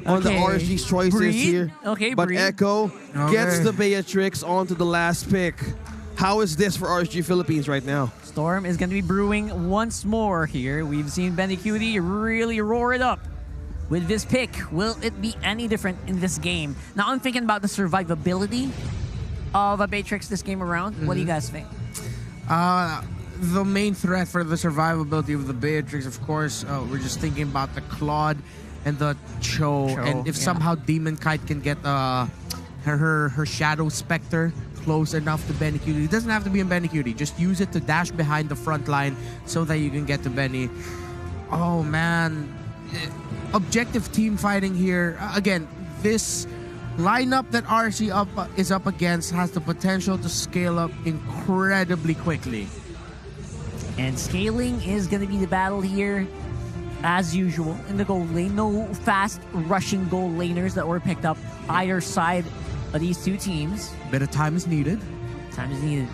on the RSG's choices here. Okay, but Breed. Echo gets the Beatrix onto the last pick. How is this for RSG Philippines right now? Storm is going to be brewing once more here. We've seen Benny Cutie really roar it up with this pick. Will it be any different in this game? Now I'm thinking about the survivability of a Beatrix this game around. What do you guys think? The main threat for the survivability of the Beatrix, of course, we're just thinking about the Claude and the Cho. And if somehow Demon Kite can get her Shadow Spectre close enough to Benny Cutie. It doesn't have to be in Benny Cutie. Just use it to dash behind the front line so that you can get to Benny. Oh, man. Objective team fighting here. Again, this lineup that RSG is up against has the potential to scale up incredibly quickly. And scaling is going to be the battle here, as usual, in the gold lane. No fast rushing gold laners that were picked up either side of these two teams. Bit of time is needed. Time is needed.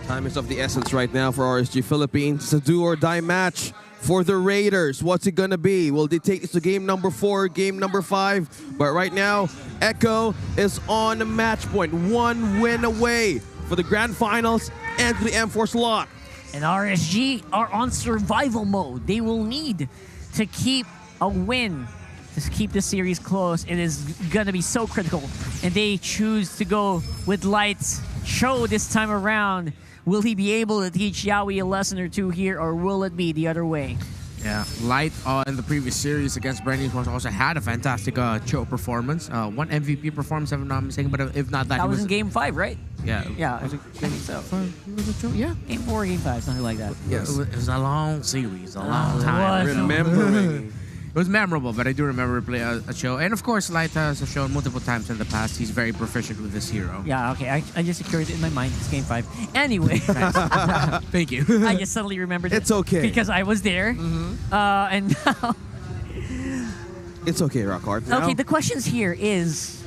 Time is of the essence right now for RSG Philippines. It's a do-or-die match for the Raiders. What's it gonna be? Will they take this to game number 4, game number 5? But right now, Echo is on the match point. 1 win away for the grand finals and the M4 slot. And RSG are on survival mode. They will need to keep a win to keep the series close. It is gonna be so critical. And they choose to go with Light's Show this time around. Will he be able to teach Yaoi a lesson or two here, or will it be the other way? Yeah, Light in the previous series against Brandon also had a fantastic Cho performance. 1 MVP performance, if I'm not mistaken, but if not that was in game 5, right? Yeah. Yeah, I think so. Yeah. Game 4, game 5, something like that. Yes. It was a long series, a long time. Remembering. It was memorable, but I do remember play a show. And of course, Light has shown multiple times in the past he's very proficient with this hero. Yeah, okay. I just secured it in my mind. It's game 5. Anyway. Thank you. I just suddenly remembered It's okay. Because I was there. And now... It's okay, Rockhard. Okay, the questions here is...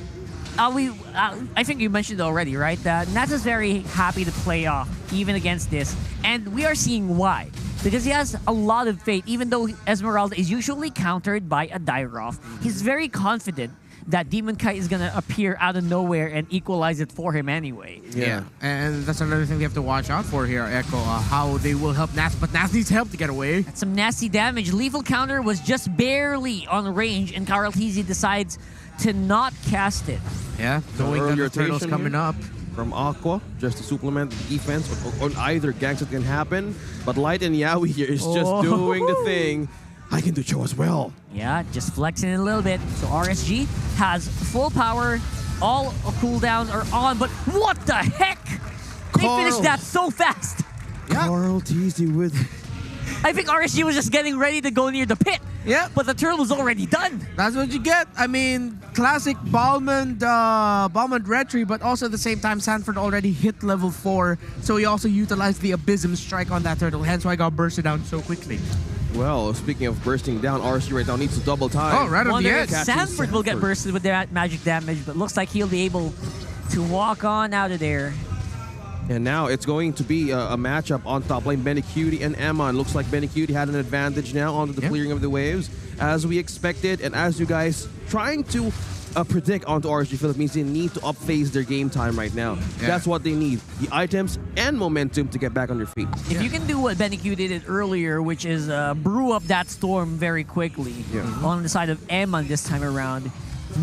I think you mentioned already, right? That Nats is very happy to play off, even against this. And we are seeing why. Because he has a lot of faith, even though Esmeralda is usually countered by a Dairoth. He's very confident that Demon Kite is going to appear out of nowhere and equalize it for him anyway. Yeah, and that's another thing we have to watch out for here, Echo, how they will help Nats, but Nats needs help to get away. That's some nasty damage. Lethal counter was just barely on range, and Karl TZ decides to not cast it. Yeah, knowing that the turtle's coming up. From Aqua, just to supplement the defense on either ganks that can happen. But Light and Yaoi here is just doing the thing. I can do Cho as well. Yeah, just flexing it a little bit. So RSG has full power. All cooldowns are on, but what the heck? They finished that so fast. Yeah. Karl TZ with... I think RSG was just getting ready to go near the pit. Yeah. But the turtle was already done. That's what you get. I mean, classic Balmond retry, but also at the same time, Sanford already hit level 4. So he also utilized the Abysm strike on that turtle. Hence why I got bursted down so quickly. Well, speaking of bursting down, RSG right now needs to double time. Oh, right on the edge. Sanford will get bursted with that magic damage, but looks like he'll be able to walk on out of there. And now it's going to be a matchup on top lane, Benny Cutie and Emma. And looks like Benny Cutie had an advantage now onto the clearing of the waves, as we expected. And as you guys trying to predict onto RSG Philippines, they need to up-phase their game time right now. Yeah. That's what they need, the items and momentum to get back on their feet. If you can do what Benny Q did earlier, which is brew up that storm very quickly on the side of Emma this time around,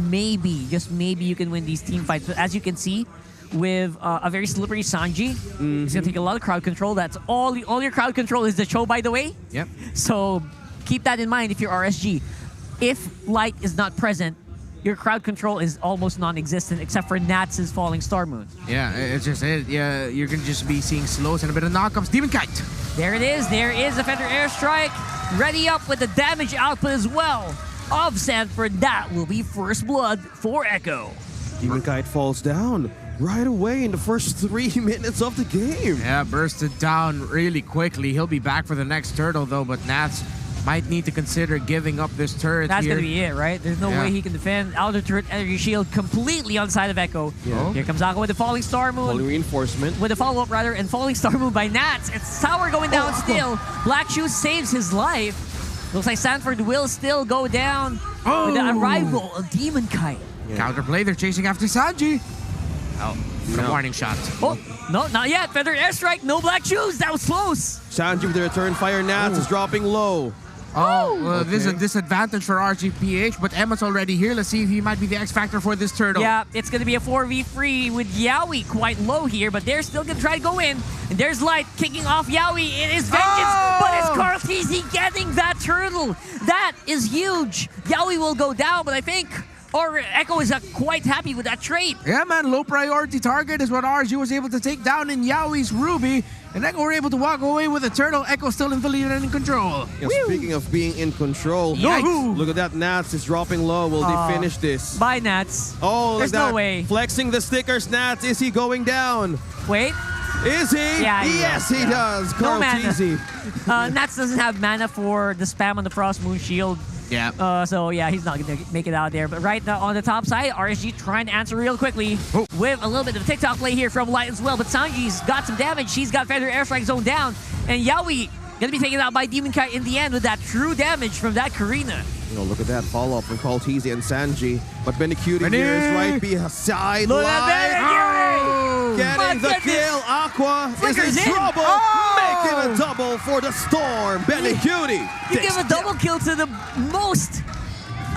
maybe, just maybe you can win these team fights. But as you can see, with a very slippery Sanji, it's going to take a lot of crowd control. That's all your crowd control is the Cho, by the way. Yep. So keep that in mind if you're RSG. If Light is not present, your crowd control is almost non-existent except for Nats' Falling Star Moon. Yeah, it's just it. Yeah, you're going to just be seeing slows and a bit of knockups. Demon Kite! There it is. There is a Fender Airstrike. Ready up with the damage output as well of Sanford. That will be first blood for Echo. Demon Kite falls down right away in the first 3 minutes of the game. Yeah, bursted down really quickly. He'll be back for the next turtle though, but Nats might need to consider giving up this turret. That's going to be it, right? There's no way he can defend. Outer turret energy shield completely on the side of Echo. Yeah. Here comes Aqua with the Falling Star Moon. Falling reinforcement. With a follow-up, rather, and Falling Star Moon by Nats. It's Tower going down still. Black Shoe saves his life. Looks like Sanford will still go down. with the arrival of Demon Kite. Counterplay, they're chasing after Sanji. Oh, the No. warning shot. Oh, no, not yet. Feather airstrike, no black shoes. That was close. Sanji with the return fire. Nats is dropping low. Oh, this is a Okay. disadvantage for RGPH, but Emma's already here. Let's see if he might be the X factor for this turtle. Yeah, it's going to be a 4v3 with Yaoi quite low here, but they're still going to try to go in. And there's Light kicking off Yaoi. It is vengeance, but it's Carl TZ getting that turtle. That is huge. Yaoi will go down, but I think Echo is quite happy with that trade. Yeah, man, low priority target is what RSG was able to take down in Yaoi's Ruby. And Echo were able to walk away with a turtle. Echo still in the lead and in control. Yeah, speaking of being in control, Yikes. look at that. Nats is dropping low. Will they finish this? Bye, Nats. Oh, look There's at that. no way. Flexing the stickers, Nats. Is he going down? Wait. Is he? Yeah, he yes, will. he Yeah. does. No Carl mana. TZ. Nats doesn't have mana for the spam on the Frost Moon Shield. Yeah. So yeah, he's not gonna make it out there. But right now on the top side, RSG trying to answer real quickly with a little bit of a TikTok play here from Light as well. But Sanji's got some damage. She's got Feather Airstrike zone down, and Yaoi gonna be taken out by Demon Kite in the end with that true damage from that Karina. You know, look at that follow-up from Carl TZ and Sanji. But Benny Cutie Benny! here is right beside Look Light. at Benny Oh! Getting My the goodness. kill. Aqua Flickers is in in. trouble. Oh! Making a double for the Storm. Benny Cutie. You give a double kill to the most.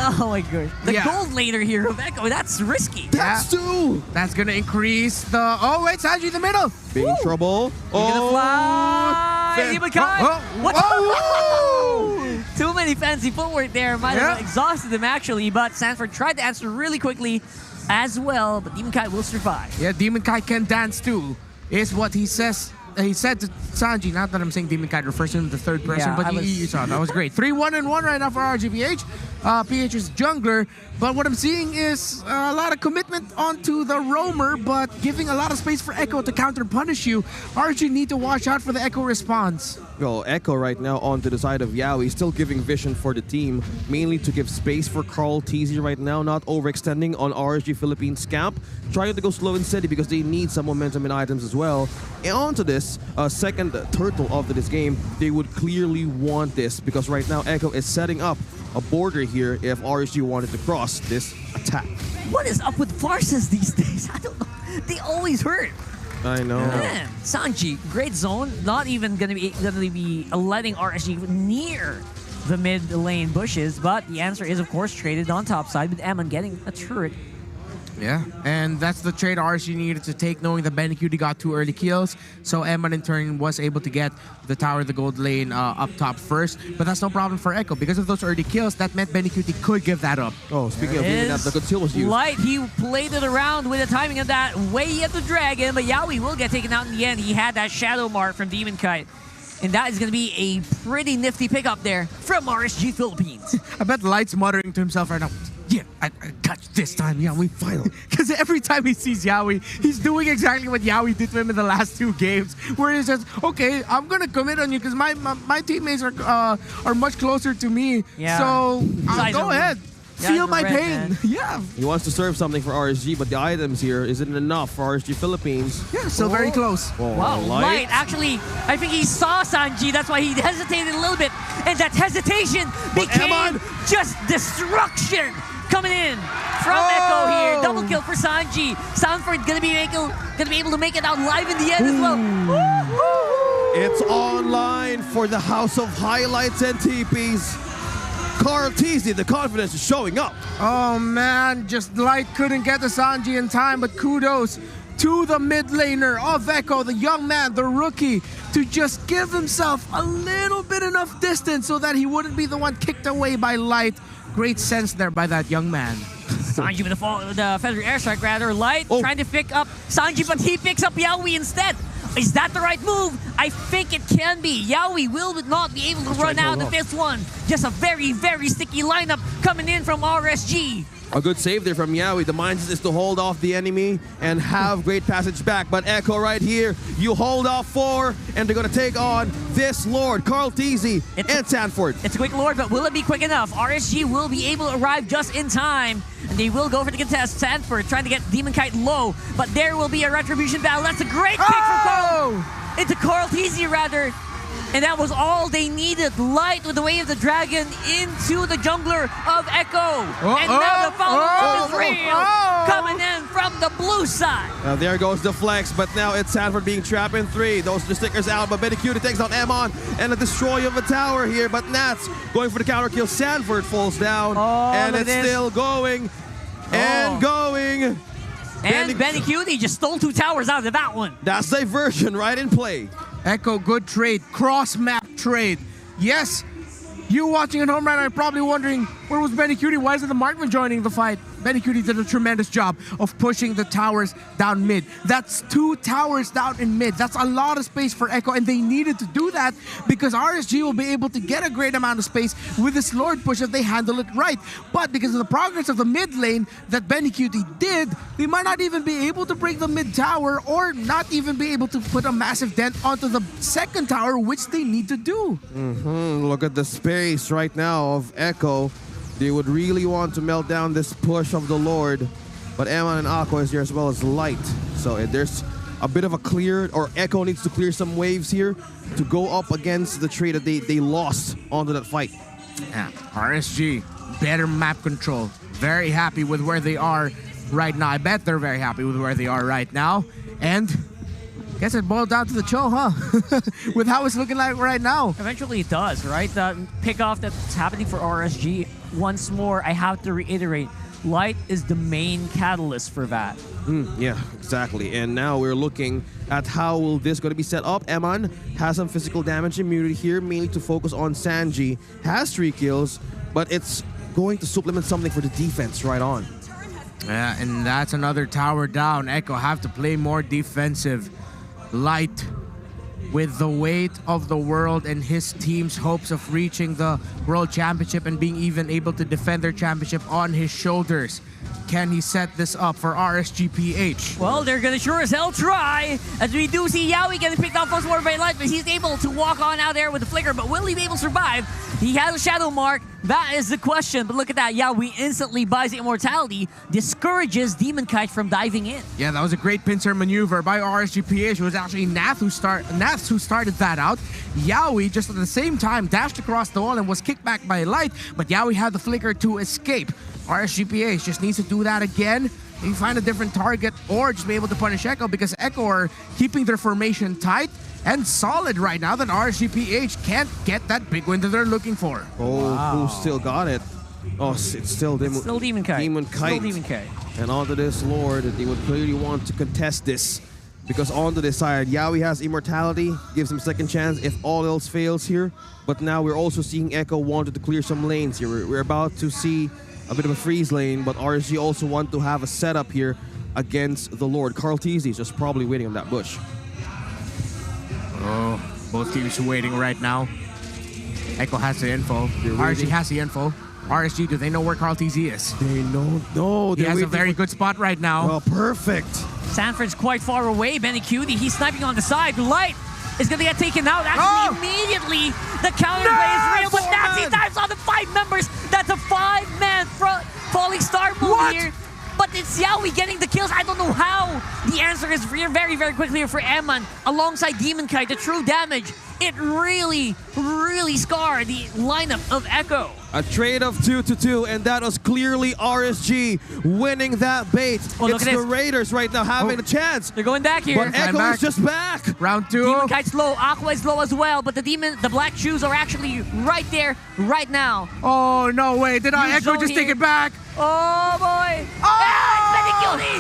Oh my gosh. The Yeah. gold laner here of Echo, that's risky. That's two. That's gonna increase the. Oh wait, Sanji in the middle. Being in trouble. You're gonna fly. Fan- Demon Kite. Oh, What? oh. Too many fancy footwork there. Might Yeah. have exhausted him actually, but Sanford tried to answer really quickly as well, but Demon Kite will survive. Yeah, Demon Kite can dance too, is what he says. He said to Sanji, not that I'm saying Demon Kite refers to him in the third person, Yeah, but I was- you saw that was great. 3-1-1 right now for RGPH. PH is jungler, but what I'm seeing is a lot of commitment onto the roamer, but giving a lot of space for Echo to counter punish you. RG need to watch out for the Echo response. Well, Echo right now onto the side of Yaoi, still giving vision for the team, mainly to give space for Carl TZ right now, not overextending on RSG Philippines camp, trying to go slow and steady because they need some momentum in items as well. And onto this second turtle of this game, they would clearly want this because right now Echo is setting up a border here if RSG wanted to cross this attack. What is up with farces these days? I don't know. They always hurt. I know. Man, Sanji, great zone. Not even gonna be letting RSG near the mid lane bushes, but the answer is of course traded on top side with Eman getting a turret. Yeah, and that's the trade RSG needed to take, knowing that Benny Cutie got 2 early kills. So Emman in turn was able to get the tower, the gold lane up top first. But that's no problem for Echo. Because of those early kills, that meant Benny Cutie could give that up. Oh, speaking of giving that, the good kill was used. Light, he played it around with the timing of that way at the dragon, but Yaoi will get taken out in the end. He had that shadow mark from Demon Kite. And that is going to be a pretty nifty pickup there from RSG Philippines. I bet Light's muttering to himself right now. Yeah, I got you this time, Yaoi. Finally. Because every time he sees Yaoi, he's doing exactly what Yaoi did to him in the last 2 games. Where he says, okay, I'm going to commit on you because my teammates are much closer to me. Yeah. So Eyes go are ahead. red. Feel Eyes my are red, pain. man. Yeah. He wants to serve something for RSG, but the items here isn't enough for RSG Philippines. Yeah, still very close. Oh, Wow, Light actually, I think he saw Sanji. That's why he hesitated a little bit. And that hesitation became Eman! just destruction coming in from Echo here. Double kill for Sanji. Sanford gonna be able to make it out live in the end as well. Woo-hoo! It's online for the House of Highlights and TPs. Carl TZ, the confidence is showing up. Oh man, just Light couldn't get to Sanji in time, but kudos to the mid laner of Echo, the young man, the rookie, to just give himself a little bit enough distance so that he wouldn't be the one kicked away by Light. Great sense there by that young man. Sanji with the Feather Airstrike rather. Light trying to pick up Sanji, but he picks up Yaoi instead. Is that the right move? I think it can be. Yaoi will not be able to run out of this one. Just a very, very sticky lineup coming in from RSG. A good save there from Yaoi. The mindset is to hold off the enemy and have great passage back. But Echo right here, you hold off 4, and they're going to take on this Lord, Carl TZ and Sanford. It's a quick Lord, but will it be quick enough? RSG will be able to arrive just in time. And they will go for the contest. Sanford trying to get Demon Kite low, but there will be a retribution battle. That's a great kick from Carl. Into Carl TZ rather. And that was all they needed. Light with the Way of the Dragon into the jungler of Echo. And now the follow-up is real. Coming in from the blue side. Now there goes the flex, but now it's Sanford being trapped in 3. Those the stickers out, but Benicute takes out Emon and a destroy of a tower here. But Nats going for the counter kill. Sanford falls down, and it's still going and going. And Benicute just stole 2 towers out of that one. That's diversion right in play. Echo, good trade. Cross-map trade. Yes, you watching at home right now are probably wondering, where was Benicute? Why isn't the Markman joining the fight? Benicute did a tremendous job of pushing the towers down mid. That's 2 towers down in mid. That's a lot of space for Echo, and they needed to do that because RSG will be able to get a great amount of space with this Lord push if they handle it right. But because of the progress of the mid lane that Benicute did, they might not even be able to break the mid tower or not even be able to put a massive dent onto the second tower, which they need to do. Look at the space right now of Echo. They would really want to melt down this push of the Lord, but Emon and Aqua is here as well as Light. So there's a bit of a clear, or Echo needs to clear some waves here to go up against the trade that they lost onto that fight. Yeah, RSG, better map control. Very happy with where they are right now. I bet they're very happy with where they are right now. And guess it boiled down to the Cho, huh? With how it's looking like right now. Eventually it does, right? The pick-off that's happening for RSG, once more, I have to reiterate, Light is the main catalyst for that. Yeah, exactly. And now we're looking at how will this going to be set up. Emon has some physical damage immunity here, mainly to focus on Sanji. Has 3 kills, but it's going to supplement something for the defense right on. Yeah, and that's another tower down. Echo have to play more defensive. Light, with the weight of the world and his team's hopes of reaching the World Championship and being even able to defend their championship on his shoulders. Can he set this up for RSGPH? Well, they're gonna sure as hell try, as we do see Yaoi getting picked off once more by Light, but he's able to walk on out there with the flicker, but will he be able to survive? He has a shadow mark, that is the question, but look at that, Yaoi instantly buys the immortality, discourages Demon Kite from diving in. Yeah, that was a great pincer maneuver by RSGPH. It was actually Nath who started that out. Yaoi, just at the same time, dashed across the wall and was kicked back by Light, but Yaoi had the flicker to escape. RSGPH just needs to do that again. Maybe find a different target or just be able to punish Echo, because Echo are keeping their formation tight and solid right now. That RSGPH can't get that big win that they're looking for. Oh, wow. Who still got it? Oh, it's still Demon Kite. Still Demon Kite. And onto this Lord, they would clearly want to contest this, because onto this side, Yaoi has immortality, gives him second chance if all else fails here. But now we're also seeing Echo wanted to clear some lanes here. We're about to see a bit of a freeze lane, but RSG also want to have a setup here against the Lord. Carl Teasy is just probably waiting on that bush. Oh, both teams are waiting right now. Echo has the info. RSG has the info. RSG, do they know where Carl TZ is? They don't know. He has a very good spot right now. Well, perfect. Sanford's quite far away. Benicute, he's sniping on the side. Light is going to get taken out. Actually, immediately, the counterplay is real, but Nazi dives on the 5 members. That's a 5-man front falling star move here. But it's Yaoi getting the kills. I don't know how. The answer is very, very quickly for Emon alongside Demon Kite. The true damage, it really, really scarred the lineup of Echo. A trade of 2-2, and that was clearly RSG winning that bait. Oh, it's the Raiders right now having a chance. They're going back here. But Echo is just back. Round 2. Demon Kite's low. Aqua is low as well, but the black shoes are actually right there, right now. Oh, no way. Did Echo just take it back? Oh, boy. Oh!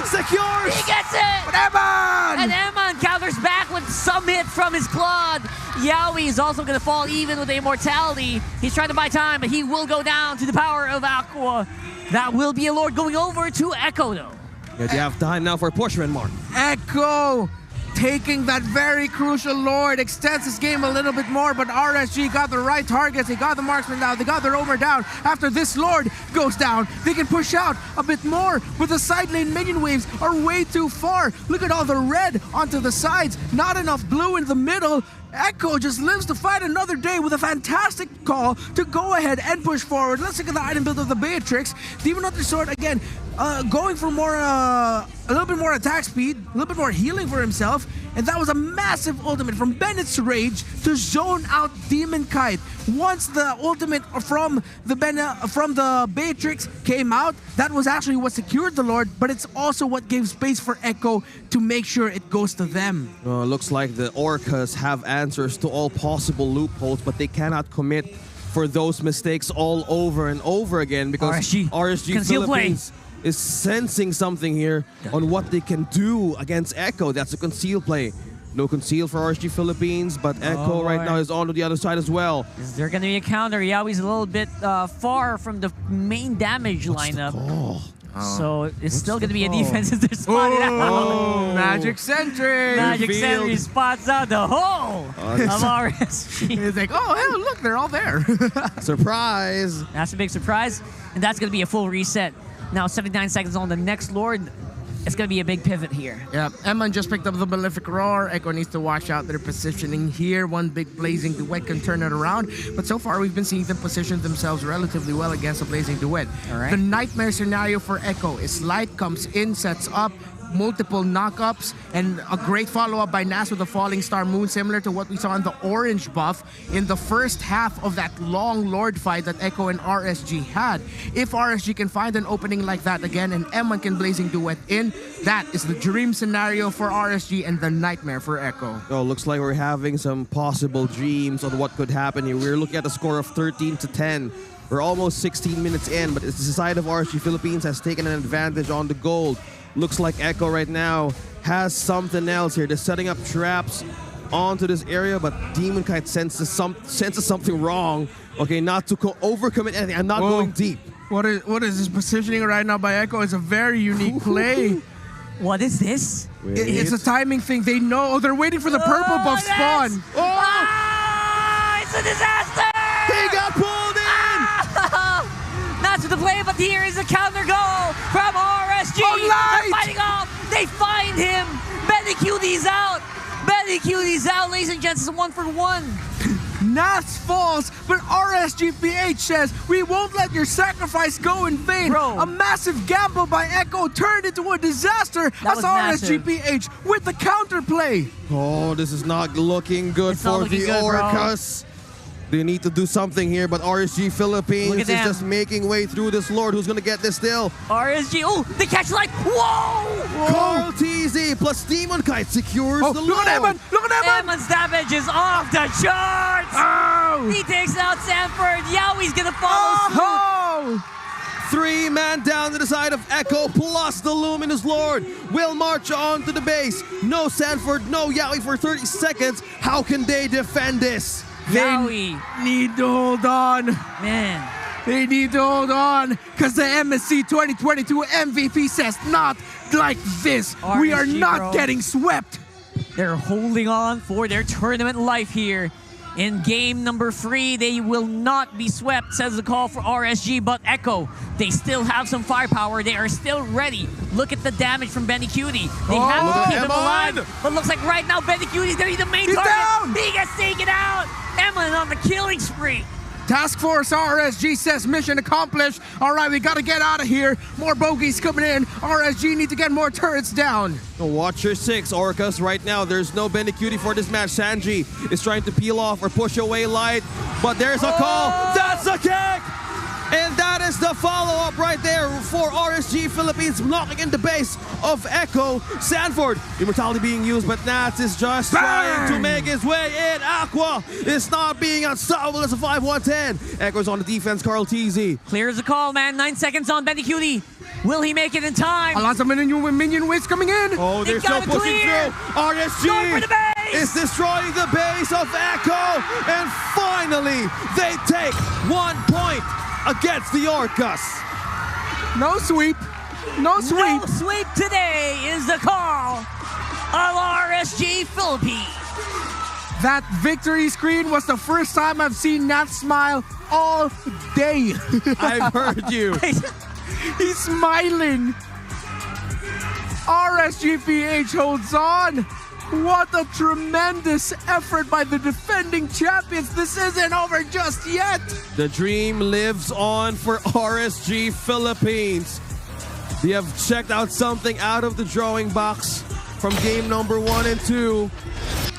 Secures! He gets it! But Emon! And Emon counters back with some hit from his Claude. Yaoi is also going to fall even with the immortality. He's trying to buy time, but he will go down to the power of Aqua. That will be a Lord going over to Echo, though. Yeah, do you have time now for a push, Renmark? Echo taking that very crucial Lord, extends his game a little bit more, but RSG got the right targets. They got the marksman down. They got their roamer down. After this Lord goes down, they can push out a bit more, but the side lane minion waves are way too far. Look at all the red onto the sides. Not enough blue in the middle. Echo just lives to fight another day with a fantastic call to go ahead and push forward. Let's look at the item build of the Beatrix. Demon Hunter Sword, again, going for more, a little bit more attack speed, a little bit more healing for himself. And that was a massive ultimate from Bennett's Rage to zone out Demon Kite. Once the ultimate from the Beatrix came out, that was actually what secured the Lord, but it's also what gave space for Echo to make sure it goes to them. Looks like the Orcas have answers to all possible loopholes, but they cannot commit for those mistakes all over and over again because RSG Philippines is sensing something here on what they can do against Echo. That's a conceal play. No conceal for RSG Philippines, but Echo right now is on to the other side as well. Is there going to be a counter? Yaoi's a little bit far from the main damage lineup. So it's still going to be a defense if they're spotted out. Magic Sentry! Magic Sentry spots out the hole of RSG. It's like, oh, hey, look, they're all there. Surprise! That's a big surprise. And that's going to be a full reset. Now 79 seconds on the next Lord. It's going to be a big pivot here. Yeah, Emon just picked up the Malefic Roar. Echo needs to watch out their positioning here. One big Blazing Duet can turn it around. But so far, we've been seeing them position themselves relatively well against a Blazing Duet. All right. The Nightmare scenario for Echo is Light comes in, sets up, multiple knockups, and a great follow-up by Nas with a Falling Star Moon, similar to what we saw in the orange buff in the first half of that long Lord fight that Echo and RSG had. If RSG can find an opening like that again and M1 can Blazing Duet in, that is the dream scenario for RSG and the nightmare for Echo. Oh, looks like we're having some possible dreams on what could happen here. We're looking at a score of 13-10. We're almost 16 minutes in, but it's the side of RSG Philippines has taken an advantage on the gold. Looks like Echo right now has something else here. They're setting up traps onto this area, but Demon Kite senses something wrong. Okay, not to overcommit anything. I'm not going deep. What is this positioning right now by Echo? It's a very unique play. What is this? It's a timing thing. They know. Oh, they're waiting for the purple buff spawn. It's a disaster! He got pulled in! Not to the play, but here is a counter goal from RSG. They're fighting off. They find him. Betty Cutie's out. Betty Cutie's out, ladies and gents. It's a 1-for-1. Nas falls, but RSGPH says, we won't let your sacrifice go in vain. Bro. A massive gamble by Echo turned into a disaster as RSGPH with the counterplay. Oh, this is not looking good for the Orcas. They need to do something here, but RSG Philippines is just making way through this Lord. Who's going to get this still? RSG, oh, they catch light. Whoa! Carl TZ plus Demon Kite secures the Lord. Look at Evan! Look at Evan! Evan's damage is off the charts! Oh! He takes out Sanford. Yaoi's going to follow suit. 3-man down to the side of Echo plus the Luminous Lord will march on to the base. No Sanford, no Yaoi for 30 seconds. How can they defend this? Yaoi need to hold on. Man. They need to hold on because the MSC 2022 MVP says not like this. RSG, we are not getting swept. They're holding on for their tournament life here. In game number 3, they will not be swept, says the call for RSG, but Echo, they still have some firepower. They are still ready. Look at the damage from Benny Cutie. They have to keep him alive, but looks like right now Benny Cutie's going to be the main target. Down. He gets taken out. Emma on the killing spree. Task Force RSG says mission accomplished. All right, we got to get out of here. More bogeys coming in. RSG need to get more turrets down. Watch your 6, Orcas. Right now, there's no Benny Cutie for this match. Sanji is trying to peel off or push away Light, but there's a call. That's a kick! And that is the follow-up right there for RSG Philippines, blocking in the base of Echo. Sanford, immortality being used, but Nats is just trying to make his way in. Aqua is not being unstoppable. It's a 5-1-10. Echo's on the defense, Carl TZ. Clears the call, man. 9 seconds on Benny Cutie. Will he make it in time? Lots of minion waves coming in. Oh, they're still pushing through. RSG is destroying the base of Echo. And finally, they take 1 point against the Orcas. No sweep. No sweep. No sweep today is the call of RSG Philippines. That victory screen was the first time I've seen Nat smile all day. I've heard you. He's smiling. RSGPH holds on. What a tremendous effort by the defending champions. This isn't over just yet. The dream lives on for RSG Philippines. They have checked out something out of the drawing box. from game number 1 and 2.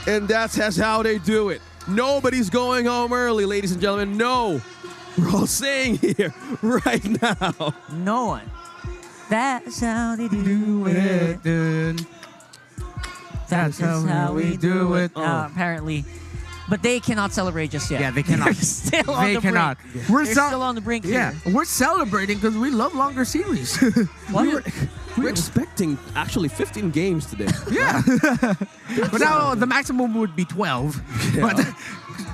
And that's how they do it. Nobody's going home early, ladies and gentlemen. No. We're all saying here right now. No one. That's how they do it. That's how we do it. Apparently. But they cannot celebrate just yet. Yeah, they cannot. They're still on They the cannot. brink. We're They're still on the brink Yeah, here. we're celebrating because we love longer series. We're expecting actually 15 games today. Yeah. But now the maximum would be 12. Yeah. But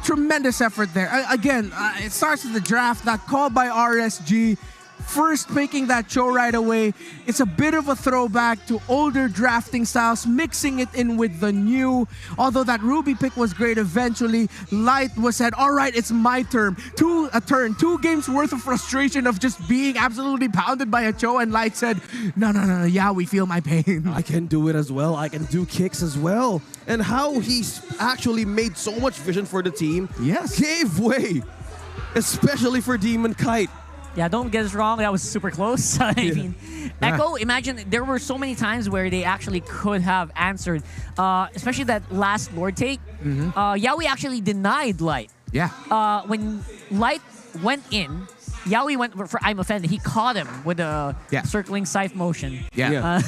tremendous effort there. Again, it starts with the draft, that call by RSG. First picking that show right away. It's a bit of a throwback to older drafting styles, mixing it in with the new. Although that Ruby pick was great eventually, Light was said, all right, it's my turn. 2 games worth of frustration of just being absolutely pounded by a Cho, and Light said, no, yeah, we feel my pain. I can do it as well. I can do kicks as well. And how he's actually made so much vision for the team. Yes. Gave way, especially for Demon Kite. Yeah, don't get us wrong. That was super close. I mean, Echo, imagine there were so many times where they actually could have answered, especially that last Lord take. Yaoi actually denied Light. Yeah. When Light went in, Yaoi went for I'm offended. He caught him with a circling scythe motion. Yeah.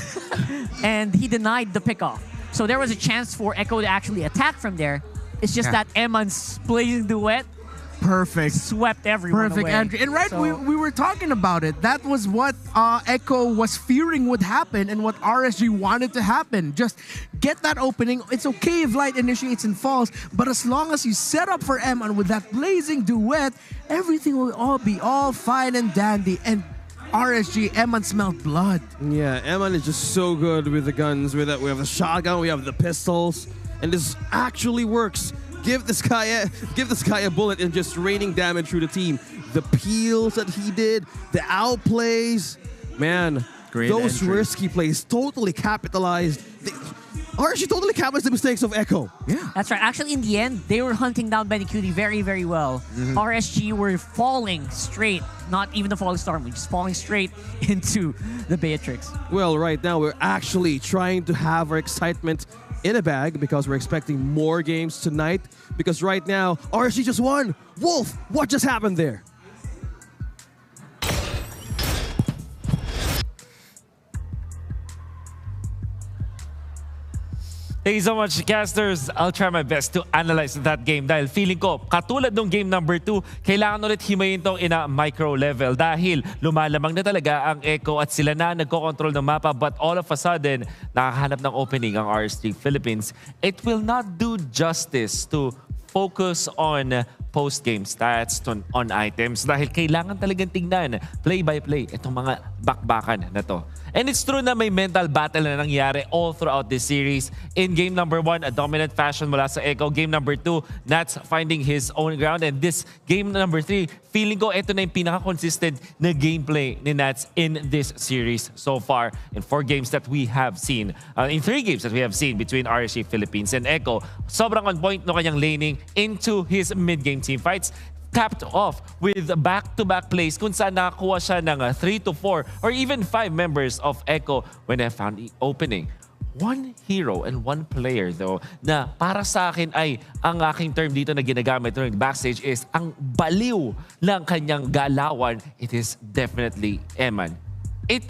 And he denied the pickoff. So there was a chance for Echo to actually attack from there. It's just that Eman's blazing duet Perfect. swept everyone Perfect away. entry. And So- we were talking about it. That was what Echo was fearing would happen and what RSG wanted to happen. Just get that opening. It's okay if Light initiates and falls, but as long as you set up for Eman with that blazing duet, everything will all be all fine and dandy. And RSG, Eman smelled blood. Yeah, Eman is just so good with the guns. We have the shotgun, we have the pistols, and this actually works. Give this guy a bullet and just raining damage through the team. The peels that he did, the outplays, man, Great those entry. risky plays totally capitalized. RSG totally capitalized the mistakes of Echo. Yeah. That's right. Actually, in the end, they were hunting down Benny Cutie very, very well. RSG were falling straight, not even the falling storm, just falling straight into the Beatrix. Well, right now we're actually trying to have our excitement in a bag because we're expecting more games tonight. Because right now, RSG just won. Wolf, what just happened there? Thank you so much, casters. I'll try my best to analyze that game dahil feeling ko, katulad ng game number 2, kailangan ulit himayin tong in a micro level dahil lumalamang na talaga ang Echo at sila na nagko-control ng mapa, but all of a sudden, nakahanap ng opening ang RSG Philippines. It will not do justice to focus on post-game stats, on items dahil kailangan talagang tingnan play-by-play itong mga bakbakan na to. And it's true na may mental battle na nangyari all throughout this series. In game number 1, a dominant fashion mula sa Echo. Game number 2, Nats finding his own ground. And this game number 3, feeling ko ito na yung pinaka-consistent na gameplay ni Nats in this series so far. In 4 games that we have seen, in 3 games that we have seen between RSG Philippines and Echo, sobrang on point no kanyang laning into his mid-game team fights. Capped off with back-to-back plays kung saan nakakuha siya ng 3 to 4 or even 5 members of Echo when I found the opening. One hero and one player though na para sa akin ay ang aking term dito na ginagamit during the backstage is ang baliw ng kanyang galawan. It is definitely Eman. It